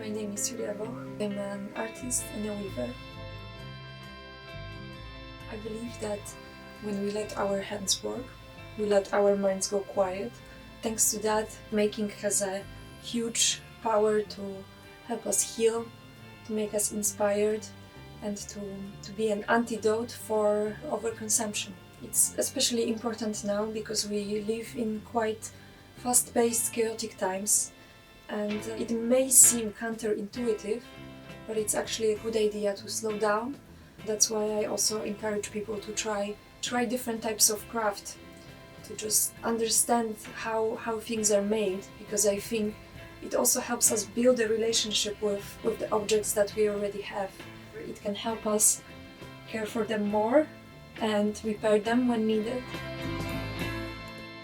My name is Woch. I'm an artist and a weaver. I believe that when we let our hands work, we let our minds go quiet. Thanks to that, making has a huge power to help us heal, to make us inspired, and to be an antidote for overconsumption. It's especially important now because we live in quite fast-paced, chaotic times, and it may seem counterintuitive, but it's actually a good idea to slow down. That's why I also encourage people to try different types of craft, to just understand how things are made, because I think it also helps us build a relationship with the objects that we already have. It can help us care for them more and repair them when needed.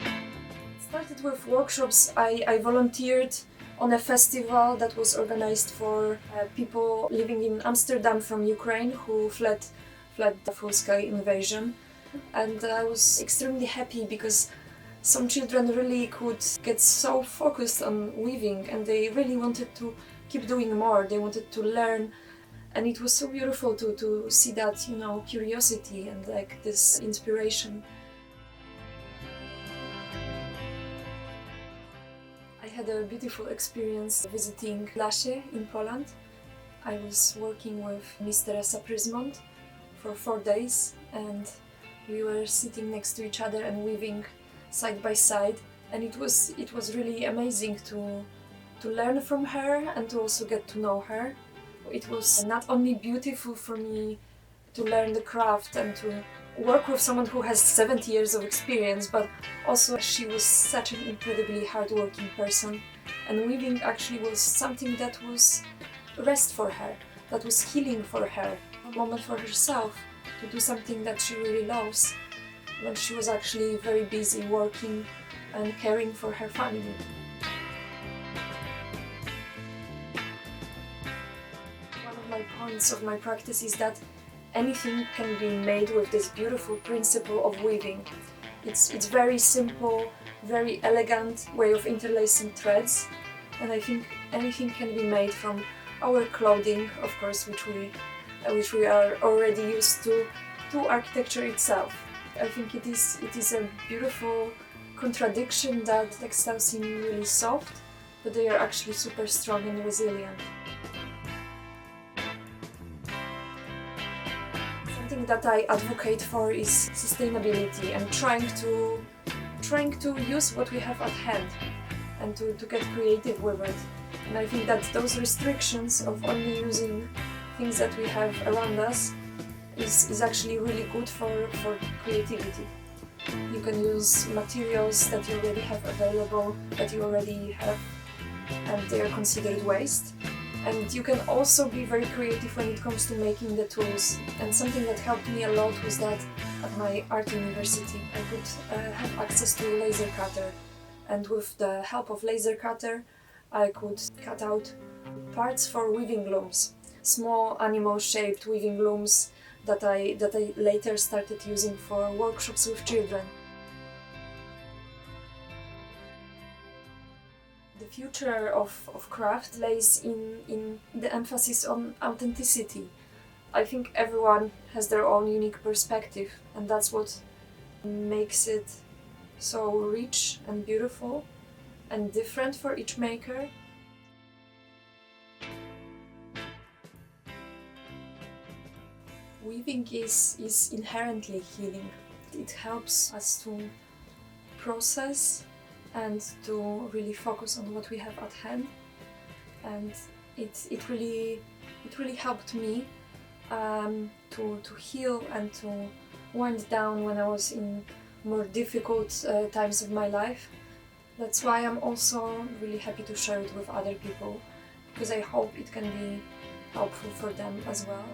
It started with workshops. I volunteered on a festival that was organized for people living in Amsterdam from Ukraine who fled the full-scale invasion. And I was extremely happy because some children really could get so focused on weaving, and they really wanted to keep doing more. They wanted to learn, and it was so beautiful to see that, curiosity and like this inspiration. I had a beautiful experience visiting Woch in Poland. I was working with Miss Teresa Prismont for 4 days, and we were sitting next to each other and weaving side by side, and it was really amazing to learn from her and to also get to know her. It was not only beautiful for me to learn the craft and to work with someone who has 70 years of experience, but also she was such an incredibly hardworking person, and weaving actually was something that was rest for her, that was healing for her, a moment for herself to do something that she really loves when she was actually very busy working and caring for her family. One of my points of my practice is that anything can be made with this beautiful principle of weaving. It's very simple, very elegant way of interlacing threads, and I think anything can be made from our clothing, of course, which we are already used to architecture itself. I think it is a beautiful contradiction that textiles seem really soft, but they are actually super strong and resilient. Something that I advocate for is sustainability and trying to use what we have at hand and to get creative with it. And I think that those restrictions of only using things that we have around us is actually really good for creativity. You can use materials that you already have available, that you already have, and they are considered waste. And you can also be very creative when it comes to making the tools. And something that helped me a lot was that at my art university I could have access to a laser cutter. And with the help of laser cutter I could cut out parts for weaving looms. Small animal-shaped weaving looms that I later started using for workshops with children. The future of craft lays in the emphasis on authenticity. I think everyone has their own unique perspective, and that's what makes it so rich and beautiful and different for each maker. Weaving is inherently healing. It helps us to process and to really focus on what we have at hand, and it really helped me to heal and to wind down when I was in more difficult times of my life. That's why I'm also really happy to share it with other people, because I hope it can be helpful for them as well.